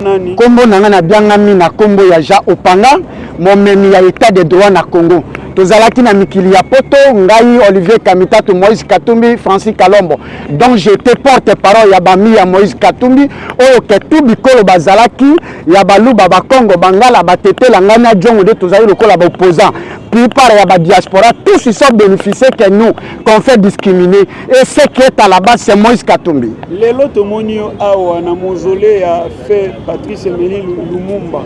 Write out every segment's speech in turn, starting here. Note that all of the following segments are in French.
Kombo nanga na biangami na kombo ya Ja Opanga, momemi ya état de droit na Congo. Tozalaki na mikili ya poto, ngai Olivier Kamitato, Moïse Katumbi, Francis Kalombo. Donc j'étais porte-parole ya bami ya Moïse Katumbi, oyo ketu bikolo bazalaki, ya balu baba Congo, bangala batete langana jongo de tozali lokola ba opposant. Plupart ya ba diaspora, tous ils sont bénéficiés que nous, qu'on fait discriminer. Et ce qui est à la base, c'est Moïse Katumbi. Lelo tomonio awa na mausolée a fait Patrice Emery Lumumba,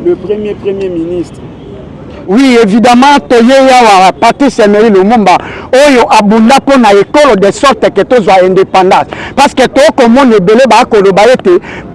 le premier ministre. Oui, évidemment, Toyeya Patrice Emery Lumumba, Oyo Abunda pour na école de sorte que tout soit indépendant. Parce que tout comme on est belé,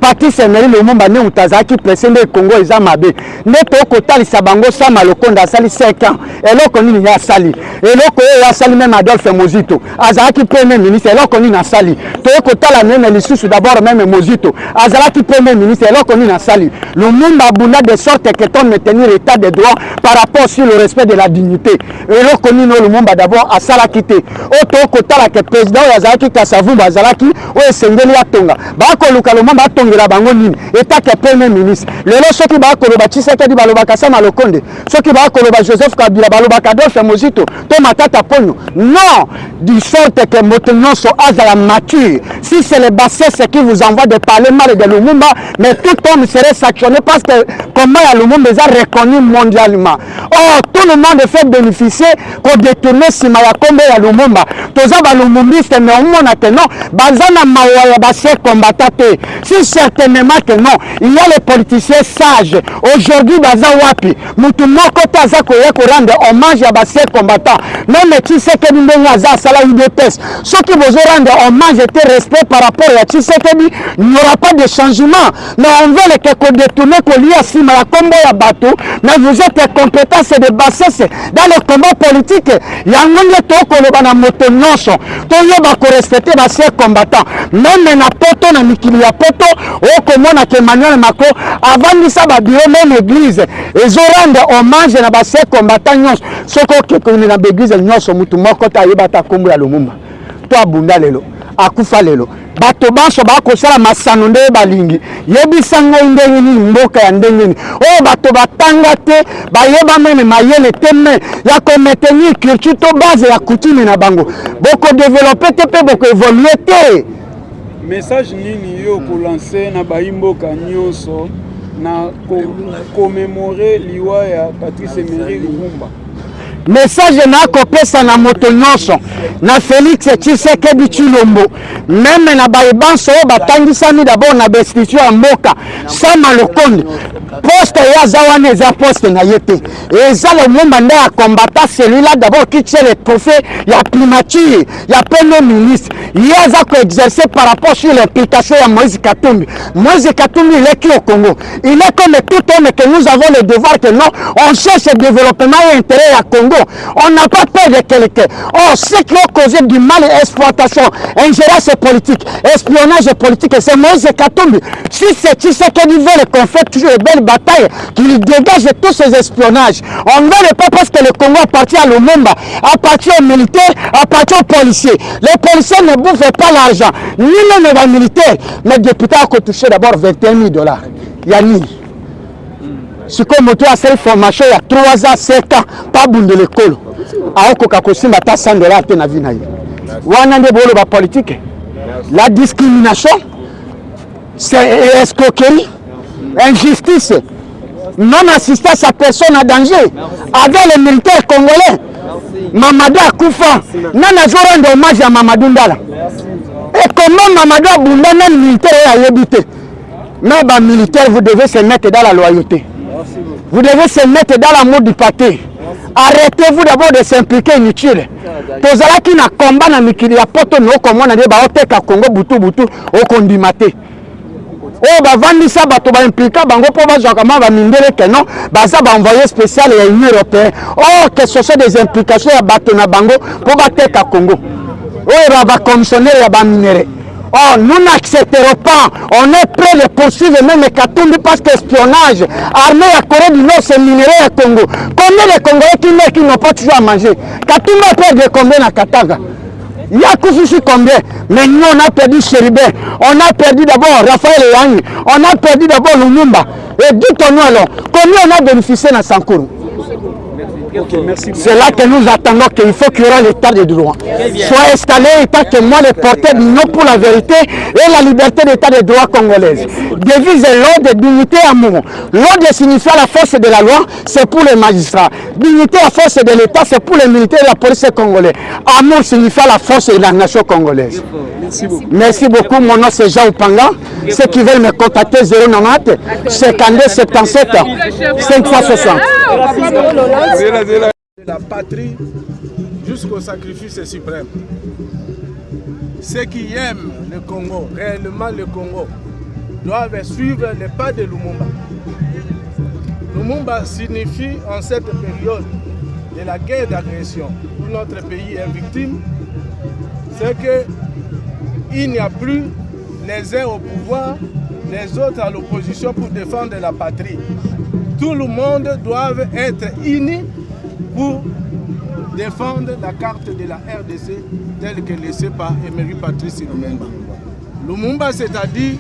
Patrice Emery Lumumba ne utazaki président du Congo Izamabe. Ne to kotali sabango sama lokonda sali 5 ans. Et là qu'on y a sali. Et là qu'on a sali même Adolphe Mozito. Azaki premier ministre. Et là qu'on y a sali. To kotala même les sous d'abord même Mozito. Azaki premier ministre. Et là qu'on y a sali. Lumumba Abunda de sorte que tout maintenir l'état de droit par rapport sur le respect de la dignité. Et là qu'on y a Lumumba d'abord à salakité. Auto kotala que président Azaki Kasavumba Azalaki ou Sengeli Atonga. Bako Luka Lumumba Atonga la bango nini. État que premier ministre. Le lo soki bako loba Tshisekedi baloba Kasama Lokonde. Soki bako loba Joseph Kabila baloba Adolphe Mozito. To matata ponyo. Non, du sorte que maintenant so azala mature. Si c'est le bassesse qui vous envoie de parler mal de Lumumba, mais tout homme serait sanctionné parce que comment Lumumba est reconnu mondialement. Or, tout le monde fait bénéficier qu'on détourne Sima ya Kombe ya Lumumba. Toza ba Lumumbiste mais on mona que non, bazana mawaya basse combattate. Si certainement que non, il y a les politiciens sages. Aujourd'hui baza wapi, mutu moko taza koye ko rendre hommage à basse combattant. Même Tshisekedi ndenga za sala UDPS. Ceux qui vont rendre hommage et respect par rapport à Tshisekedi, il n'y aura pas de changement. Mais on veut que détourner ko lié à Sima ya Kombe ya bateau, mais vous êtes compétents de bassesse dans le combat politique. Yangonye toko le bana moto nyonso. Toyo ba ko respecter basse combattant. Même na poto na mikili ya poto, o komona que Emmanuel Macron avant de ça ba bureau même église. Ils ont rendu hommage na basse combattant nyonso. Soko ke ko na église nyonso mutu moko ta yebata kombo ya Lumumba. To abunda lelo, akufa lelo. Bato banso bakosala masano nde balingi yebisa ngai ndenge nini mboka ya ndenge nini o bato batanga te bayeba meme mayele te me ya ko maintenir culture to base ya coutume na bango boko développer te pe boko évoluer te. Message nini yo ko lancer na baimboka nyonso na commémorer liwa ya Patrice Emery Lumumba? Message na kopesa na moto nyonso na Félix Tshisekedi Tshilombo même na baebanso batangisami d'abord na bestitution ya mboka Sama Lokonde poste ya zawane eza poste na yete eza le Lumumba nde ya combattant celui-là d'abord qui tient le trophée ya primature ya premier ministre yaza ko exercer par rapport sur l'implication ya Moïse Katumbi. Moïse Katumbi il est qui au Congo? Il est comme tout homme que nous avons le devoir que non on cherche le développement et intérêt à Congo. On n'a pas peur de quelqu'un. Or, ceux qui ont causé du mal et exploitation, ingérence politique, espionnage politique, c'est Moïse Katumbi. Si c'est Tshisekedi veut qu'on fait toujours de belles batailles, qu'il dégage tous ces espionnages. On ne veut pas parce que le Congo appartient à Lumumba, appartient aux militaires, appartient aux policiers. Les policiers ne bouffent pas l'argent, ni même les militaires. Mais les députés ont touché d'abord 21 000 $. Yanni. Si comme tu as cette formation, il y a 3 ans, 7 ans, pas bon de l'école. Alors que tu as 100 $, tu as vu. La politique, la discrimination, c'est escroquerie, injustice, non-assistance à personne en danger. Avec les militaires congolais, Mamadou Akoufa, non à rendre hommage à Mamadou Ndala. Et comment Mamadou Abounda, même militaire, a habité. Mais les militaires, vous devez se mettre dans la loyauté. Vous devez se mettre dans l'amour du pâté. Arrêtez-vous d'abord de s'impliquer inutile. Tozala qui na combat na mikili ya poto no comme on a dit ba oteka Congo butu o kondimate. Oh ba vandi sa bato ba impliquer bango po ba jakama ba mindele que non ba za ba envoyé spécial ya Union européenne. Oh que ce sont des implications ya bato na bango po ba teka Congo. Oh ba commissionnaire ya ba minéré. Oh, nous n'accepterons pas. On est prêt de poursuivre même Katumbi parce que espionnage. Armée à Corée du Nord, c'est minéré à Congo. Combien de Congolais qui n'ont pas toujours à manger? Katumbi a perdu combien à Katanga? Il y a Koufouchi combien? Mais nous, on a perdu Chéribin. On a perdu d'abord Raphaël Yang. On a perdu d'abord Lumumba. Et dites-nous alors, combien on a bénéficié dans Sankourou? C'est là que nous attendons qu'il faut qu'il y aura l'état de droit. Soit installé, état que moi, les porteurs non pour la vérité et la liberté d'état de droit congolaise. Devise l'ordre, dignité, amour. L'ordre signifie la force de la loi, c'est pour les magistrats. Dignité, la force de l'État, c'est pour les militaires et la police congolaise. Amour signifie la force de la nation congolaise. Merci beaucoup. Merci beaucoup. Mon nom c'est Jean Opanga. Ceux qui veulent me contacter 090 52 77 560. La patrie jusqu'au sacrifice suprême. Ceux qui aiment le Congo, réellement le Congo, doivent suivre les pas de Lumumba. Lumumba signifie en cette période de la guerre d'agression où notre pays est victime, c'est qu'il n'y a plus les uns au pouvoir, les autres à l'opposition pour défendre la patrie. Tout le monde doit être uni pour défendre la carte de la RDC telle que laissée par Emery Patrice Lumumba. Lumumba, c'est-à-dire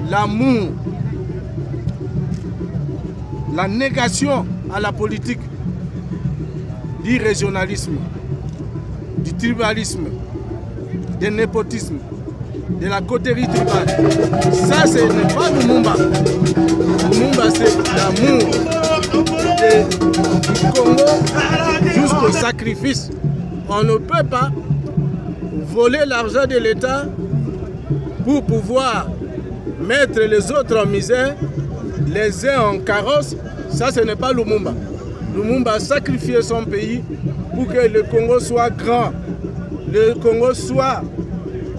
l'amour, la négation à la politique du régionalisme, du tribalisme, du népotisme, de la coterie tribale. Ça, ce n'est pas Lumumba. Lumumba, c'est l'amour du Congo jusqu'au sacrifice. On ne peut pas voler l'argent de l'État pour pouvoir mettre les autres en misère, les uns en carrosse. Ça, ce n'est pas Lumumba. Lumumba a sacrifié son pays pour que le Congo soit grand, le Congo soit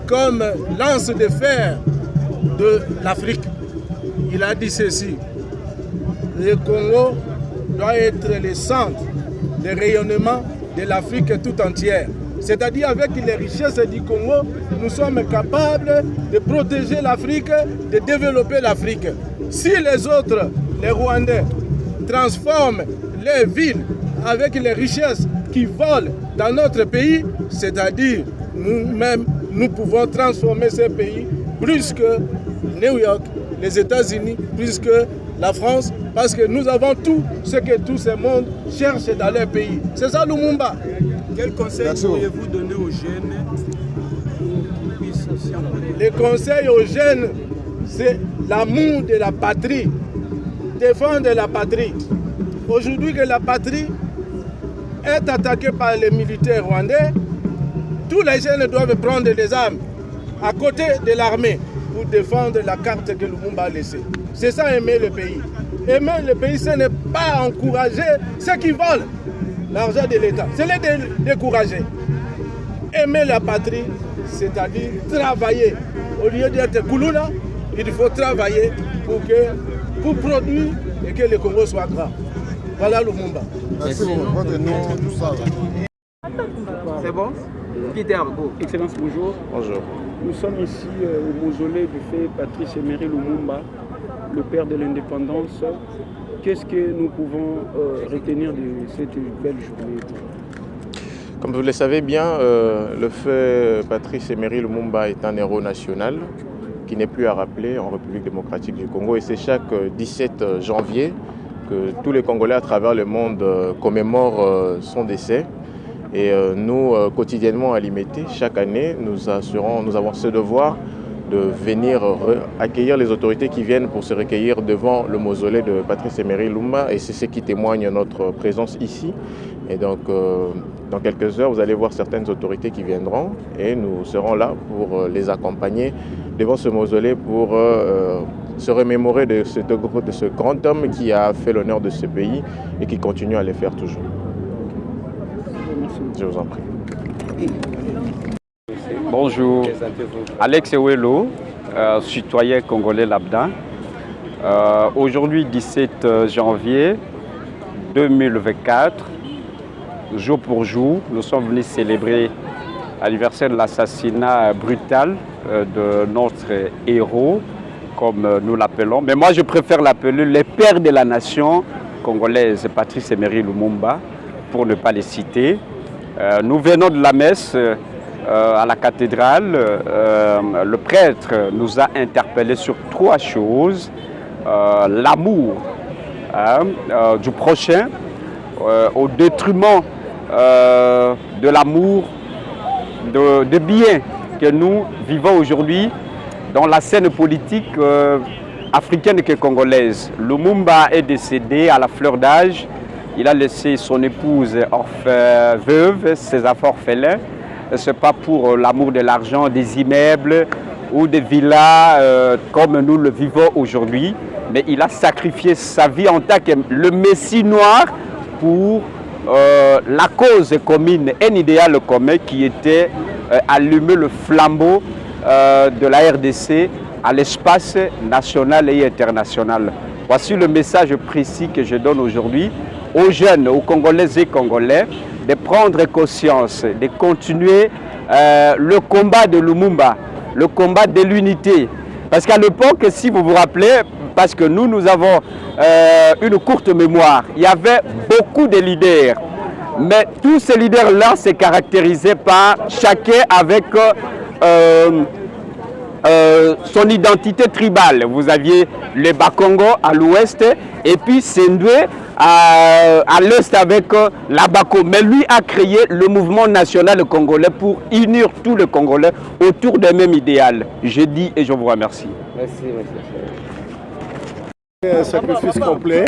comme lance de fer de l'Afrique. Il a dit ceci: le Congo doit être le centre de rayonnement de l'Afrique tout entière. C'est-à-dire avec les richesses du Congo, nous sommes capables de protéger l'Afrique, de développer l'Afrique. Si les autres, les Rwandais, transforment les villes avec les richesses qui volent dans notre pays, c'est-à-dire nous-mêmes, nous pouvons transformer ces pays plus que New York, les États-Unis, plus que la France, parce que nous avons tout ce que tout ce monde cherche dans leur pays. C'est ça Lumumba. Quel conseil pourriez-vous donner aux jeunes? Les conseils aux jeunes, c'est l'amour de la patrie, défendre la patrie. Aujourd'hui que la patrie est attaquée par les militaires rwandais, tous les jeunes doivent prendre des armes à côté de l'armée pour défendre la carte que Lumumba a laissée. C'est ça aimer le pays. Aimer le pays, ce n'est pas encourager ceux qui volent l'argent de l'État, c'est les décourager. Aimer la patrie, c'est-à-dire travailler. Au lieu d'être Koulouna, il faut travailler pour produire et que le Congo soit grand. Voilà Lumumba. Merci beaucoup. Votre nom, tout ça. C'est bon? Excellence, bonjour. Bonjour. Nous sommes ici au mausolée du fait Patrice Emery Lumumba, le père de l'indépendance. Qu'est-ce que nous pouvons retenir de cette belle journée? Comme vous le savez bien, le fait Patrice Emery Lumumba est un héros national qui n'est plus à rappeler en République démocratique du Congo. Et c'est chaque 17 janvier que tous les Congolais à travers le monde commémorent son décès. Et nous, quotidiennement à l'IMET, chaque année, nous avons ce devoir de venir accueillir les autorités qui viennent pour se recueillir devant le mausolée de Patrice Emery Lumumba. Et c'est ce qui témoigne notre présence ici. Et donc, dans quelques heures, vous allez voir certaines autorités qui viendront et nous serons là pour les accompagner devant ce mausolée pour se remémorer de ce grand homme qui a fait l'honneur de ce pays et qui continue à le faire toujours. Je vous en prie. Bonjour, Alex Ewelo, citoyen congolais lambda. Aujourd'hui, 17 janvier 2024, jour pour jour, nous sommes venus célébrer l'anniversaire de l'assassinat brutal de notre héros, comme nous l'appelons. Mais moi, je préfère l'appeler le père de la nation congolaise, Patrice Emery Lumumba, pour ne pas les citer. Nous venons de la messe à la cathédrale, le prêtre nous a interpellés sur 3 choses. L'amour du prochain au détriment de l'amour de biens que nous vivons aujourd'hui dans la scène politique africaine et congolaise. Lumumba est décédé à la fleur d'âge. Il a laissé son épouse veuve, ses enfants orphelins. Ce n'est pas pour l'amour de l'argent, des immeubles ou des villas comme nous le vivons aujourd'hui, mais il a sacrifié sa vie en tant que le Messie noir pour la cause commune, un idéal commun qui était allumer le flambeau de la RDC à l'espace national et international. Voici le message précis que je donne aujourd'hui aux jeunes, aux Congolaises et Congolais, de prendre conscience, de continuer le combat de Lumumba, le combat de l'unité. Parce qu'à l'époque, si vous vous rappelez, parce que nous avons une courte mémoire, il y avait beaucoup de leaders. Mais tous ces leaders-là se caractérisaient par chacun avec son identité tribale. Vous aviez les Bakongo à l'ouest et puis Sendwe à l'est avec la Bako. Mais lui a créé le mouvement national congolais pour unir tous les Congolais autour d'un même idéal. Je dis et je vous remercie. Merci, monsieur. Un sacrifice complet.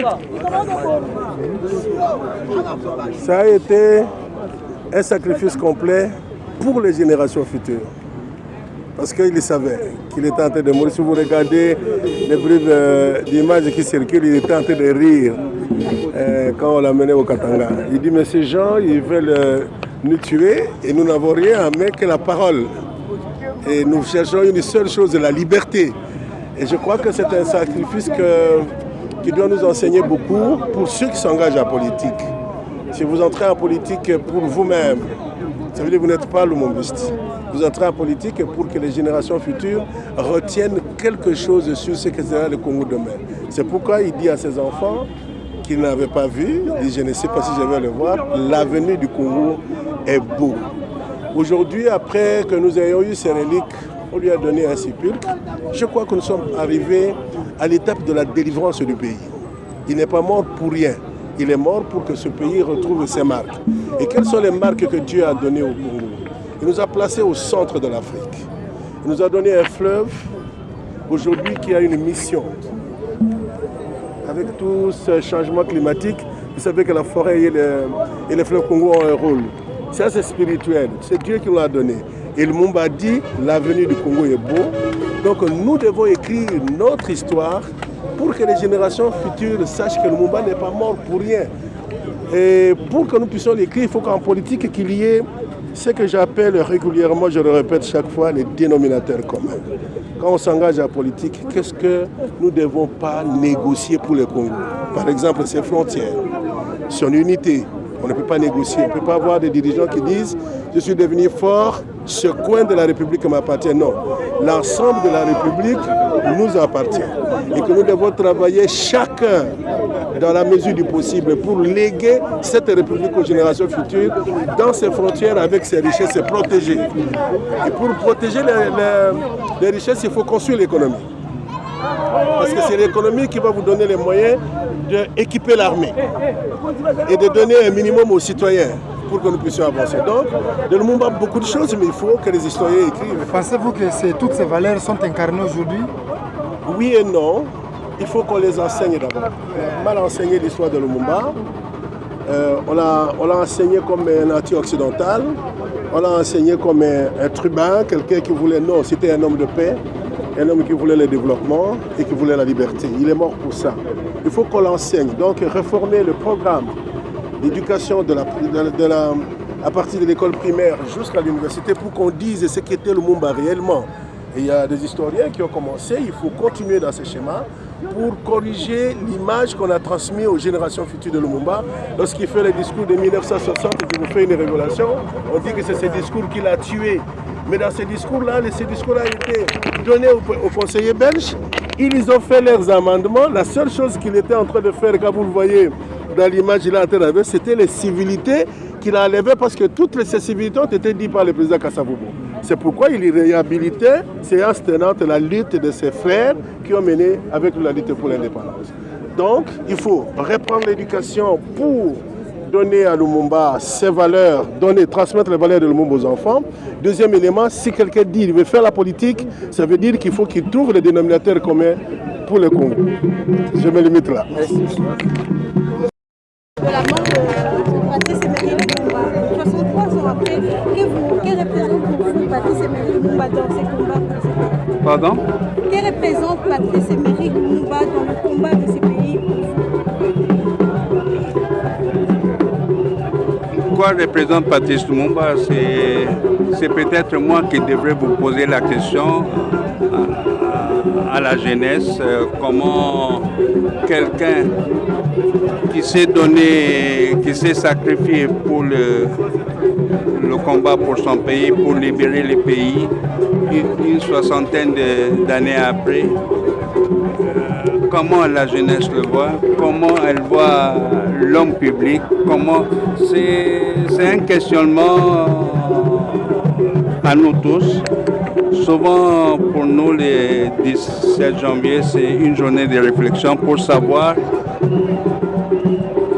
Ça a été un sacrifice complet pour les générations futures. Parce qu'il savait qu'il était en train de mourir. Si vous regardez les bribes d'images qui circulent, il était en train de rire quand on l'a mené au Katanga. Il dit, mais ces gens, ils veulent nous tuer et nous n'avons rien à mettre que la parole. Et nous cherchons une seule chose, la liberté. Et je crois que c'est un sacrifice qui doit nous enseigner beaucoup pour ceux qui s'engagent en politique. Si vous entrez en politique pour vous-même, ça veut dire que vous n'êtes pas lumumbiste. Vous entrez en politique pour que les générations futures retiennent quelque chose sur ce que sera le Congo demain. C'est pourquoi il dit à ses enfants qu'il n'avait pas vu, il dit, je ne sais pas si je vais le voir, l'avenir du Congo est beau. Aujourd'hui, après que nous ayons eu ces reliques, on lui a donné un sépulcre. Je crois que nous sommes arrivés à l'étape de la délivrance du pays. Il n'est pas mort pour rien. Il est mort pour que ce pays retrouve ses marques. Et quelles sont les marques que Dieu a données au Congo? Il nous a placés au centre de l'Afrique. Il nous a donné un fleuve, aujourd'hui, qui a une mission. Avec tout ce changement climatique, vous savez que la forêt et les fleuves Congo ont un rôle. Ça, c'est spirituel. C'est Dieu qui nous l'a donné. Et le Lumumba dit, l'avenir du Congo est beau. Donc nous devons écrire notre histoire pour que les générations futures sachent que le Lumumba n'est pas mort pour rien. Et pour que nous puissions l'écrire, il faut qu'en politique, qu'il y ait ce que j'appelle régulièrement, je le répète chaque fois, les dénominateurs communs. Quand on s'engage en politique, qu'est-ce que nous ne devons pas négocier pour le Congo? Par exemple, ses frontières, son unité. On ne peut pas négocier. On ne peut pas avoir des dirigeants qui disent « je suis devenu fort, ce coin de la République m'appartient ». Non, l'ensemble de la République nous appartient. Et que nous devons travailler chacun dans la mesure du possible pour léguer cette République aux générations futures dans ses frontières avec ses richesses et protéger. Et pour protéger les richesses, il faut construire l'économie. Parce que c'est l'économie qui va vous donner les moyens d'équiper l'armée et de donner un minimum aux citoyens pour que nous puissions avancer. Donc, de Lumumba, beaucoup de choses, mais il faut que les historiens écrivent. Pensez-vous que toutes ces valeurs sont incarnées aujourd'hui? Oui et non. Il faut qu'on les enseigne d'abord. On a mal enseigné l'histoire de Lumumba. On l'a enseigné comme un anti-occidental. On l'a enseigné comme un tribun, quelqu'un qui voulait... Non, c'était un homme de paix. Un homme qui voulait le développement et qui voulait la liberté. Il est mort pour ça. Il faut qu'on l'enseigne. Donc, réformer le programme d'éducation à partir de l'école primaire jusqu'à l'université pour qu'on dise ce qu'était le Lumumba réellement. Et il y a des historiens qui ont commencé. Il faut continuer dans ce schéma pour corriger l'image qu'on a transmise aux générations futures de Lumumba. Lorsqu'il fait le discours de 1960 et qu'il vous fait une révélation, on dit que c'est ce discours qui l'a tué. Mais dans ces discours-là, ce discours a été donné aux conseillers belges. Ils ont fait leurs amendements. La seule chose qu'il était en train de faire, quand vous le voyez dans l'image, il est en train de faire, c'était les civilités qu'il a enlevé parce que toutes les sensibilités ont été dites par le président Kasavubu. C'est pourquoi il réhabilitait, séance tenante, la lutte de ses frères qui ont mené avec la lutte pour l'indépendance. Donc, il faut reprendre l'éducation pour donner à Lumumba ses valeurs, transmettre les valeurs de Lumumba aux enfants. Deuxième élément, si quelqu'un dit qu'il veut faire la politique, ça veut dire qu'il faut qu'il trouve les dénominateurs communs pour le Congo. Je me limite là. De la mort de Patrice Emery Lumumba, 63 ans après, que représente pour vous Patrice Emery Lumumba dans ces combats? Pardon? Que représente Patrice Emery Lumumba dans le combat de ces pays? Quoi représente Patrice Lumumba? C'est peut-être moi qui devrais vous poser la question à la jeunesse. Comment quelqu'un qui s'est donné, qui s'est sacrifié pour le combat pour son pays, pour libérer le pays, une soixantaine d'années après, comment la jeunesse le voit, comment elle voit l'homme public, comment c'est un questionnement à nous tous. Souvent pour nous le 17 janvier c'est une journée de réflexion pour savoir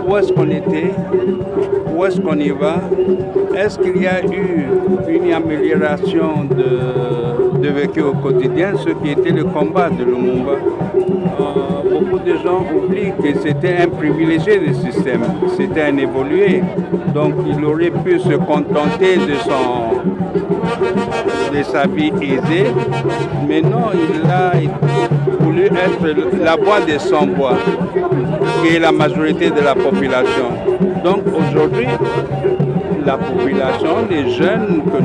où est-ce qu'on était, où est-ce qu'on y va, est-ce qu'il y a eu une amélioration de vécu au quotidien, ce qui était le combat de Lumumba. Beaucoup de gens oublient que c'était un privilégié du système, c'était un évolué, donc il aurait pu se contenter de sa vie aisée, mais non, il a voulu être la voix des sans-voix, qui est la majorité de la population. Donc aujourd'hui, la population, les jeunes que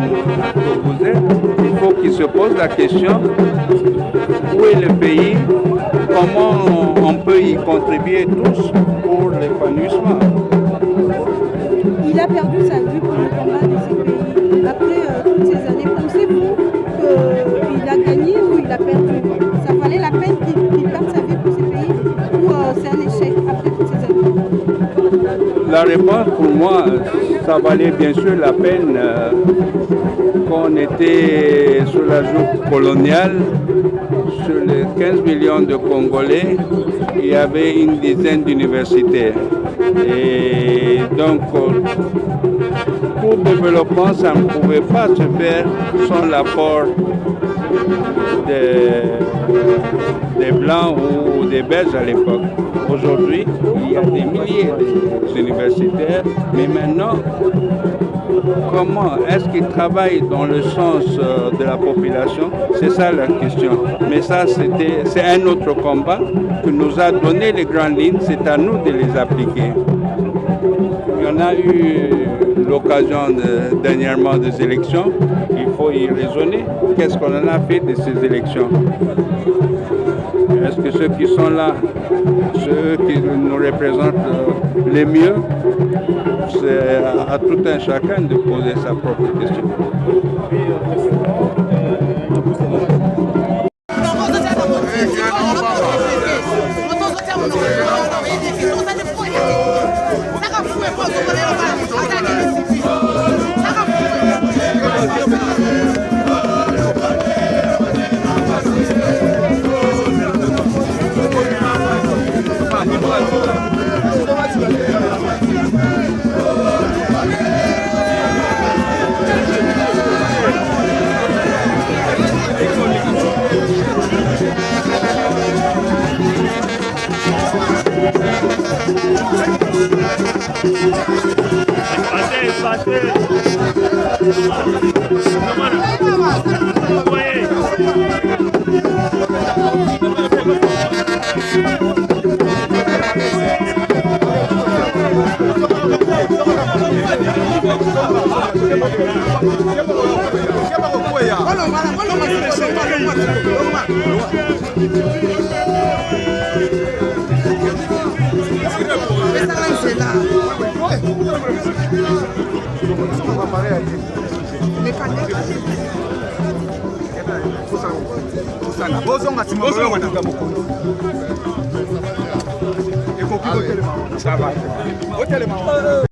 vous êtes, il faut qu'ils se posent la question, où est le pays, comment on peut y contribuer tous pour l'épanouissement. Il a perdu sa vie pour le combat de ces pays. Après toutes ces années, pensez-vous qu'il a gagné ou il a perdu? Ça valait la peine qu'il perde sa vie pour ces pays ou c'est un échec après toutes ces années? La réponse pour moi, ça valait bien sûr la peine qu'on était sous la joug coloniale. Sur les 15 millions de Congolais, il y avait une dizaine d'universitaires. Et donc, pour le développement, ça ne pouvait pas se faire sans l'apport des Blancs ou des Belges à l'époque. Aujourd'hui, il y a des milliers d'universitaires, mais maintenant, comment est-ce qu'ils travaillent dans le sens de la population? C'est ça la question. Mais ça, c'est un autre combat que nous a donné les grandes lignes. C'est à nous de les appliquer. Il y en a eu l'occasion dernièrement des élections. Il faut y raisonner. Qu'est-ce qu'on en a fait de ces élections? Est-ce que ceux qui sont là, ceux qui nous représentent les mieux, c'est à tout un chacun de poser sa propre question. Ça va.